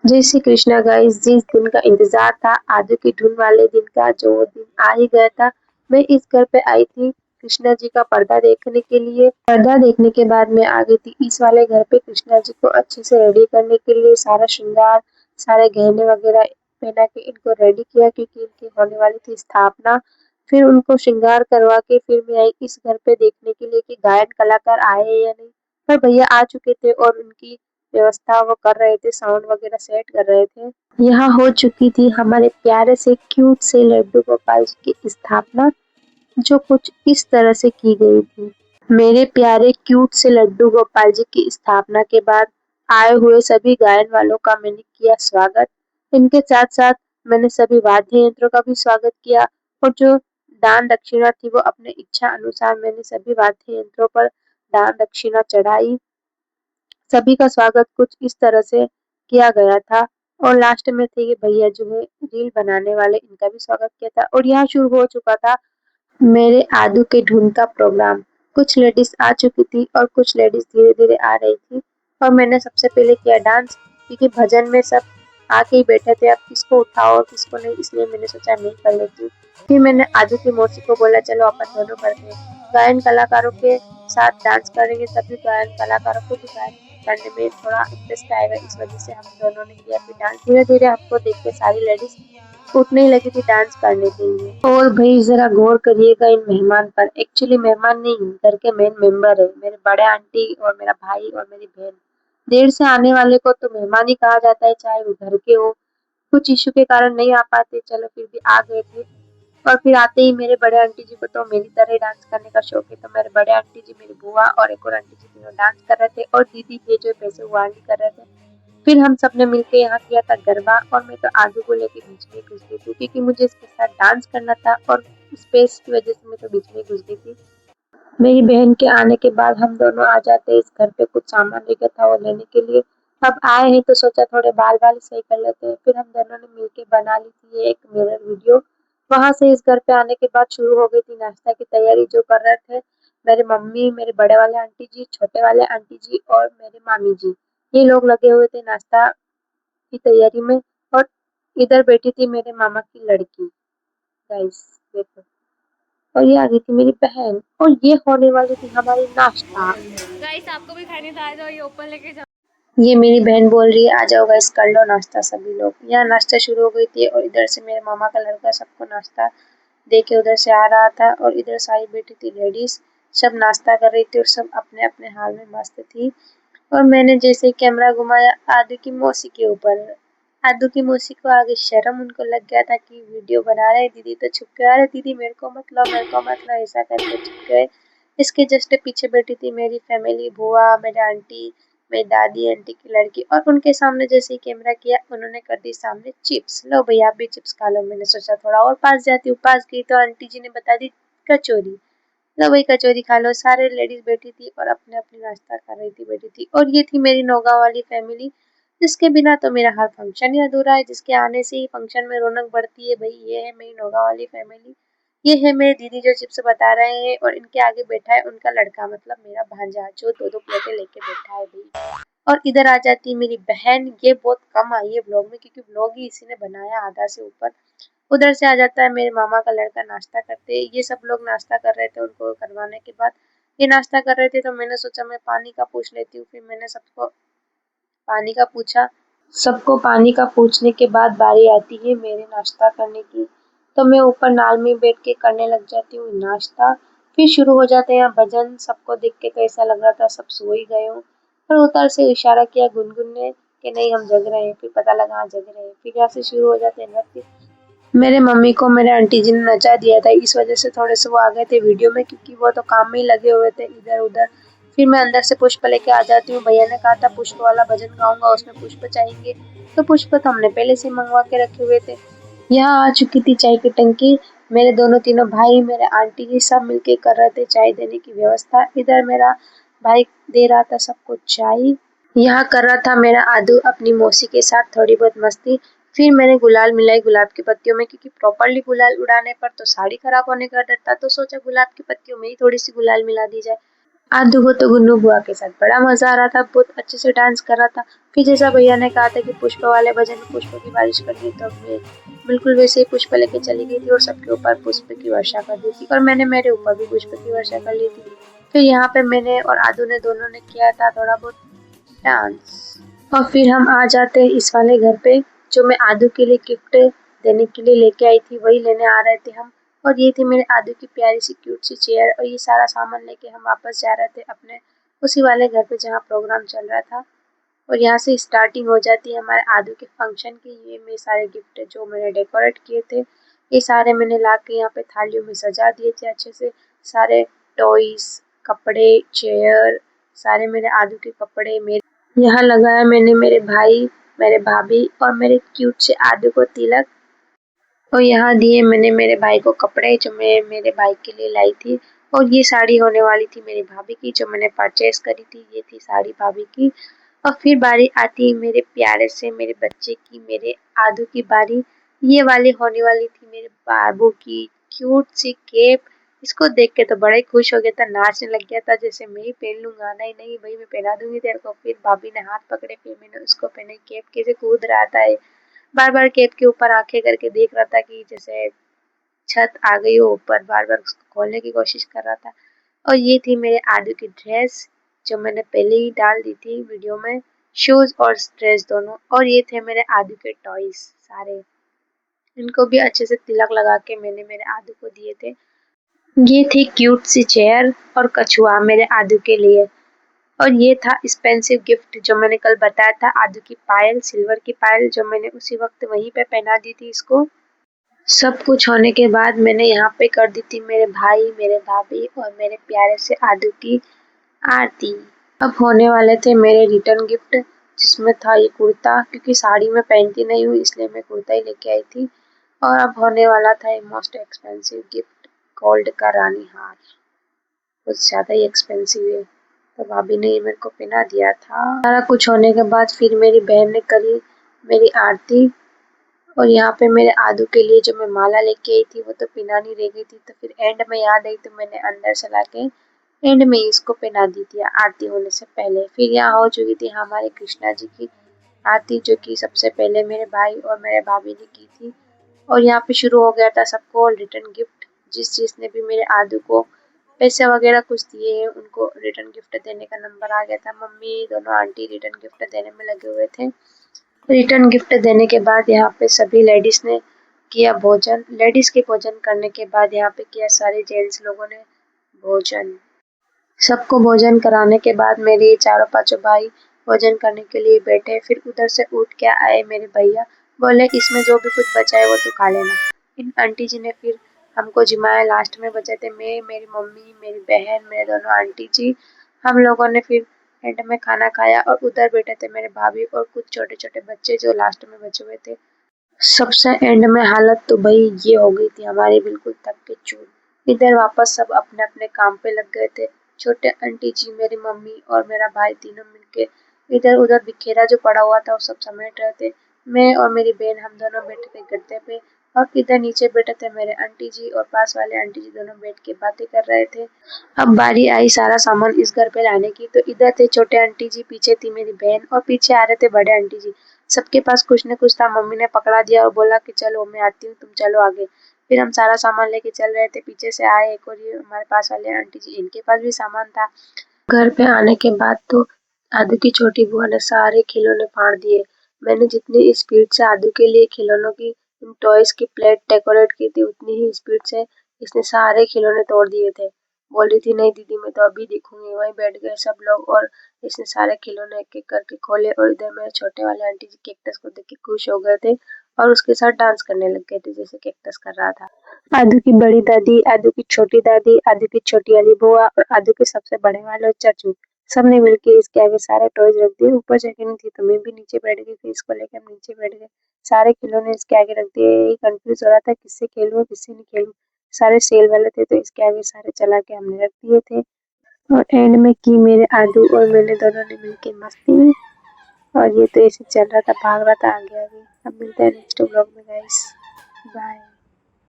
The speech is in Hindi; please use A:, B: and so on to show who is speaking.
A: जय श्री कृष्णा गाइस। जिस दिन का इंतजार था, आजू की धुन वाले दिन का, जो वो दिन आ ही गया था। मैं इस घर पे आई थी कृष्णा जी का पर्दा देखने के लिए। पर्दा देखने के बाद मैं आ गई थी इस वाले घर पे कृष्णा जी को अच्छे से रेडी करने के लिए। सारा श्रृंगार, सारे गहने वगैरह पहना के इनको रेडी किया, क्योंकि इनकी होने वाली थी स्थापना। फिर उनको श्रृंगार करवा के फिर मैं आई इस घर पे देखने के लिए कि गायन कलाकार आए हैं या नहीं। पर भैया आ चुके थे और उनकी व्यवस्था वो कर रहे थे, साउंड वगैरह सेट कर रहे थे। यहाँ हो चुकी थी हमारे प्यारे से क्यूट से लड्डू गोपाल जी की स्थापना, जो कुछ इस तरह से की गई थी। मेरे प्यारे क्यूट से लड्डू गोपाल जी की स्थापना के बाद आए हुए सभी गायन वालों का मैंने किया स्वागत। इनके साथ साथ मैंने सभी वाद्य यंत्रों का भी स्वागत किया, और जो दान दक्षिणा थी वो अपने इच्छा अनुसार मैंने सभी वाद्य यंत्रों पर दान दक्षिणा चढ़ाई। सभी का स्वागत कुछ इस तरह से किया गया था। और लास्ट में थे ये भैया जो है रील बनाने वाले, इनका भी स्वागत किया था। और यहाँ शुरू हो चुका था मेरे आदू के धुन का प्रोग्राम। कुछ लेडीज आ चुकी थी और कुछ लेडीज धीरे धीरे आ रही थी। और मैंने सबसे पहले किया डांस, क्योंकि भजन में सब आके ही बैठे थे, अब किसको उठाओ और किसको नहीं, इसलिए मैंने सोचा मैं कर लेती हूँ। फिर मैंने आदू की मौसी को बोला चलो अपन दोनों करते हैं। गायन कलाकारों के साथ डांस करेंगे तभी गायन कलाकारों को भी गायन करने में थोड़ा इंटरेस्ट आएगा, इस वजह से हम दोनों ने किया। फिर डांस धीरे धीरे हमको देख के सारी लेडीज उठने ही लगी थी डांस करने के लिए। और भाई जरा गौर करिएगा इन मेहमान पर। एक्चुअली मेहमान नहीं, घर के मेन मेंबर है, मेरे बड़े आंटी और मेरा भाई और मेरी बहन। देर से आने वाले को तो मेहमान ही कहा जाता है, चाहे वो घर के हो। कुछ इशू के कारण नहीं आ पाते, चलो फिर भी आ गए थे। और फिर आते ही मेरे बड़े आंटी जी को तो मेरी तरह ही डांस करने का शौक है, तो मेरे बड़े आंटी जी, मेरी बुआ और एक और आंटी जी तीनों डांस कर रहे थे, और दीदी थे जो पैसे वो आंटी कर रहे थे। फिर हम सबने मिलके यहाँ किया था गरबा, और मैं तो आदू को लेके बीच में घुस गई थी, क्योंकि मुझे इसके साथ डांस करना था, और स्पेस की वजह से मैं तो बीच में घुस गई थी। मेरी बहन के आने के बाद हम दोनों आ जाते इस घर पे, कुछ सामान लेके था वो लेने के लिए। अब आए हैं तो सोचा थोड़े बाल बाल सही कर लेते हैं। फिर हम दोनों ने मिलके बना ली थी ये एक मिरर वीडियो। वहां से इस घर पे आने के बाद शुरू हो गई थी नाश्ता की तैयारी, जो कर रहे थे मेरे मम्मी, मेरे बड़े वाले आंटी जी, छोटे वाले आंटी जी और मेरे मामी जी। ये लोग लगे हुए थे नाश्ता की तैयारी में। और इधर बैठी थी मेरे मामा की लड़की, गाइस देखो। और ये आ गई थी मेरी बहन, और ये होने वाली थी हमारी नाश्ता।
B: गाइस आपको भी खाने तो आ जाओ, ये ऊपर लेके जाओ।
A: ये मेरी बहन बोल रही है आ जाओ गाइस कर लो नाश्ता सभी लोग। यहाँ नाश्ता शुरू हो गई थी, और इधर से मेरे मामा का लड़का सबको नाश्ता दे के उधर से आ रहा था, और इधर सारी बैठी थी लेडीज, सब नाश्ता कर रही थी और सब अपने अपने हाल में मस्त थी। और मैंने जैसे ही कैमरा घुमाया आदू की मौसी के ऊपर, आदू की मौसी को आगे शर्म, उनको लग गया था कि वीडियो बना रहे दीदी, तो छुप गए, अरे दीदी मेरे को मत लो, मेरे को मत लो, ऐसा करके छुप गए। इसके जस्ट पीछे बैठी थी मेरी फैमिली, बुआ, मेरे आंटी, मेरी दादी आंटी की लड़की। और उनके सामने जैसे ही कैमरा किया, उन्होंने कर दी सामने चिप्स, लो भैया आप भी चिप्स खा लो। मैंने सोचा थोड़ा और पास जाती हूँ, पास गई तो आंटी जी ने बता दी कचौरी, लो भाई कचौरी खा लो। सारे लेडीज बैठी थी और अपने अपने नाश्ता कर रही थी, बैठी थी। और ये थी मेरी नौगांव वाली फैमिली, जिसके बिना तो मेरा हर फंक्शन ही अधूरा है, जिसके आने से ही फंक्शन में रौनक बढ़ती है। भाई ये है मेरी नौगांव वाली फैमिली। ये है मेरे दीदी जो चिप्स बता रहे हैं, और इनके आगे बैठा है उनका लड़का, मतलब मेरा भांजा, जो दो दो प्लेटें लेके बैठा है भाई। और इधर आ जाती है मेरी बहन, ये बहुत कम आई है व्लॉग में, क्योंकि व्लॉग ही इसी ने बनाया आधा से ऊपर। उधर से आ जाता है मेरे मामा का लड़का नाश्ता करते। ये सब लोग नाश्ता कर रहे थे, उनको करवाने के बाद ये नाश्ता कर रहे थे, तो मैंने सोचा मैं पानी का पूछ लेती हूँ। फिर मैंने सबको पानी का पूछा। सबको पानी का पूछने के बाद बारी आती है मेरे नाश्ता करने की, तो मैं ऊपर नाल में बैठ के करने लग जाती हूँ नाश्ता। फिर शुरू हो जाते हैं भजन। सबको देख के तो ऐसा लग रहा था सब सो ही गए हो, पर उधर से इशारा किया गुनगुन ने कि नहीं हम जग रहे हैं। फिर पता लगा हाँ जग रहे हैं। फिर यहाँ से शुरू हो जाते हैं नृत्य। मेरे मम्मी को मेरे आंटी जी ने नचा दिया था, इस वजह से थोड़े से वो आ गए थे वीडियो में, क्योंकि वो तो काम में ही लगे हुए थे इधर उधर। फिर मैं अंदर से पुष्प लेके आ जाती हूँ। भैया ने कहा था पुष्प वाला भजन गाऊंगा, उसमें पुष्प चाहिए, तो पुष्प तो हमने पहले से मंगवा के रखे हुए थे। यहाँ आ चुकी थी चाय की टंकी। मेरे दोनों तीनों भाई, मेरे आंटी जी सब मिलके कर रहे थे चाय देने की व्यवस्था। इधर मेरा भाई दे रहा था सबको चाय। यहाँ कर रहा था मेरा आदू अपनी मौसी के साथ थोड़ी बहुत मस्ती। फिर मैंने गुलाल मिलाई गुलाब की पत्तियों में, क्योंकि प्रॉपरली गुलाल उड़ाने पर तो साड़ी खराब होने का डर था, तो सोचा गुलाब की पत्तियों में ही थोड़ी सी गुलाल मिला दी जाए। आदू को तो गुन्नू बुआ के साथ बड़ा मजा आ रहा था, बहुत अच्छे से डांस कर रहा था। फिर जैसा भैया ने कहा था कि पुष्प वाले भजन में पुष्प की बारिश करनी है, तो मैं बिल्कुल वैसे ही पुष्प लेके चली गई थी और सबके ऊपर पुष्प की वर्षा कर दी थी और मैंने मेरे ऊपर भी पुष्प की वर्षा कर ली थी। फिर यहाँ पे मैंने और आदू ने दोनों ने किया था थोड़ा बहुत डांस। और फिर हम आ जाते हैं इस वाले घर पे, जो मैं आदू के लिए गिफ्ट देने के लिए लेके आई थी, वही लेने आ रहे थे हम। और ये थी मेरे आदू की प्यारी सी क्यूट सी चेयर, और ये सारा सामान लेके हम वापस जा रहे थे अपने उसी वाले घर पे जहाँ प्रोग्राम चल रहा था। और यहाँ से स्टार्टिंग हो जाती है हमारे आदू के फंक्शन की। ये मेरे सारे गिफ्ट जो मैंने डेकोरेट किए थे, ये सारे मैंने ला के यहाँ पे थालियों में सजा दिए थे अच्छे से। सारे टॉयज, कपड़े, चेयर, सारे मेरे आदू के कपड़े मेरे यहाँ लगाया मैंने। मेरे भाई, मेरे भाभी और मेरे क्यूट से आदू को तिलक। और यहाँ दिए मैंने मेरे भाई को कपड़े जो मैं मेरे भाई के लिए लाई थी। और ये साड़ी होने वाली थी मेरी भाभी की, जो मैंने परचेज करी थी। ये थी साड़ी भाभी की। और फिर बारी आती है मेरे प्यारे से मेरे बच्चे की, मेरे आदू की बारी। ये वाली होने वाली थी मेरे बाबू की क्यूट सी केप। इसको देख के तो बड़ा ही खुश हो गया था, नाचने लग गया था जैसे मैं ही पहन लूंगा। नहीं नहीं भाई, मैं पहना दूंगी तेरे को। फिर भाभी ने हाथ पकड़े, फिर मैंने उसको पहने। केप कैसे कूद रहा था, बार बार केप के ऊपर आंखें करके देख रहा था कि जैसे छत आ गई हो ऊपर, बार बार उसको खोलने की कोशिश कर रहा था। और ये थी मेरे आदू की ड्रेस, जो मैंने पहले ही डाल दी थी वीडियो में, शूज और ड्रेस दोनों। और ये थे मेरे आदू के टॉयज सारे, इनको भी अच्छे से तिलक लगा के मैंने मेरे आदू को दिए थे। ये थी क्यूट सी चेयर और कछुआ मेरे आदू के लिए। और ये था एक्सपेंसिव गिफ्ट जो मैंने कल बताया था, आदू की पायल, सिल्वर की पायल, जो मैंने उसी वक्त वहीं पे पहना दी थी इसको। सब कुछ होने के बाद मैंने यहाँ पे कर दी थी मेरे भाई, मेरे भाभी और मेरे प्यारे से आदू की आरती। अब होने वाले थे मेरे रिटर्न गिफ्ट, जिसमें था ये कुर्ता, क्योंकि साड़ी में पहनती नहीं हूँ इसलिए मैं कुर्ता ही लेके आई थी। और अब होने वाला था ये मोस्ट एक्सपेंसिव गिफ्ट, गोल्ड का रानी हार। कुछ ज़्यादा ही एक्सपेंसिव है, तो भाभी ने ये मेरे को पहना दिया था। सारा कुछ होने के बाद फिर मेरी बहन ने करी मेरी आरती। और यहाँ पे मेरे आदू के लिए जो मैं माला लेके आई थी वो तो पहनानी रह गई थी, तो फिर एंड में याद आई तो मैंने अंदर से लाके एंड में इसको पहना दी थी आरती होने से पहले। फिर यहाँ हो चुकी थी हमारे कृष्णा जी की आरती, जो कि सबसे पहले मेरे भाई और मेरे भाभी ने की थी। और यहाँ पे शुरू हो गया था सबको रिटर्न गिफ्ट। जिस जिसने भी मेरे आदू को पैसे वगैरह कुछ दिए हैं, उनको रिटर्न गिफ्ट देने का नंबर आ गया था। मम्मी, दोनों आंटी रिटर्न गिफ्ट देने में लगे हुए थे। रिटर्न गिफ्ट देने के बाद यहाँ पे सभी लेडीज ने किया भोजन। लेडीज के भोजन करने के बाद यहाँ पे किया सारे जेंट्स लोगों ने भोजन। सबको भोजन कराने के बाद मेरे ये चारों पांचों भाई भोजन करने के लिए बैठे। फिर उधर से उठ के आए मेरे भैया, बोले इसमें जो भी कुछ बचा है वो तू खा लेना। इन आंटी जी ने फिर हमको जिमाया। लास्ट में बचे थे मैं, मेरी मम्मी, मेरी बहन, मेरे दोनों आंटी जी। हम लोगों ने फिर एंड में खाना खाया और उधर बैठे थे मेरे भाभी और कुछ छोटे छोटे बच्चे जो लास्ट में बचे हुए थे। सबसे एंड में हालत तो भाई ये हो गई थी हमारी, बिल्कुल थक के चूर। इधर वापस सब अपने अपने काम पे लग गए थे। छोटे आंटी जी, मेरी मम्मी और मेरा भाई तीनों मिलके इधर उधर बिखेरा जो पड़ा हुआ था वो सब समेट रहे थे। मैं और मेरी बहन हम दोनों बैठे थे गद्दे पे, और इधर नीचे बैठे थे मेरे आंटी जी और पास वाले आंटी जी, दोनों बैठ के बातें कर रहे थे। अब बारी आई सारा सामान इस घर पे लाने की, तो इधर थे छोटे आंटी जी, पीछे थी मेरी बहन और पीछे आ रहे थे बड़े आंटी जी। सबके पास कुछ न कुछ था। मम्मी ने पकड़ा दिया और बोला कि चलो मैं आती हूँ, तुम चलो आगे। फिर हम सारा सामान लेके चल रहे थे, पीछे से आए एक और ये हमारे पास वाले आंटी जी, इनके पास भी सामान था। घर पे आने के बाद तो आदू की छोटी बुआ ने सारे खिलौने फाड़ दिए। मैंने जितनी स्पीड से आदू के लिए खिलौनों की टॉयज की प्लेट डेकोरेट की थी, उतनी ही स्पीड से इसने सारे खिलौने तोड़ दिए थे। बोल रही थी नहीं दीदी मैं तो अभी देखूंगी। वहीं बैठ गए सब लोग और इसने सारे खिलौने एक एक करके खोले। और इधर मेरे छोटे वाले आंटी जी कैक्टस को देख के खुश हो गए थे और उसके साथ डांस करने लग गए थे जैसे कैक्टस कर रहा था। आदू की बड़ी दादी, आदू की छोटी दादी, आदू की छोटी वाली बुआ और आदू के सबसे बड़े वाले चाचू, सबने मिलके इसके आगे सारे टॉयज रख दिए। ऊपर जगह नहीं थी तो मैं भी नीचे बैठ गई, फिर इसको लेकर हम नीचे बैठ गए। सारे खिलौने इसके आगे रख दिए। यही कंफ्यूज हो रहा था किससे खेलूं किससे नहीं खेलूं। सारे सेल वाले थे तो इसके आगे सारे चला के हमने रख दिए थे। और एंड में की मेरे आदू और मैंने दोनों ने मिलके मस्ती। और ये तो ऐसे चल रहा था, भाग रहा था आगे आगे। अब मिलते हैं नेक्स्ट व्लॉग में गाइस, बाय।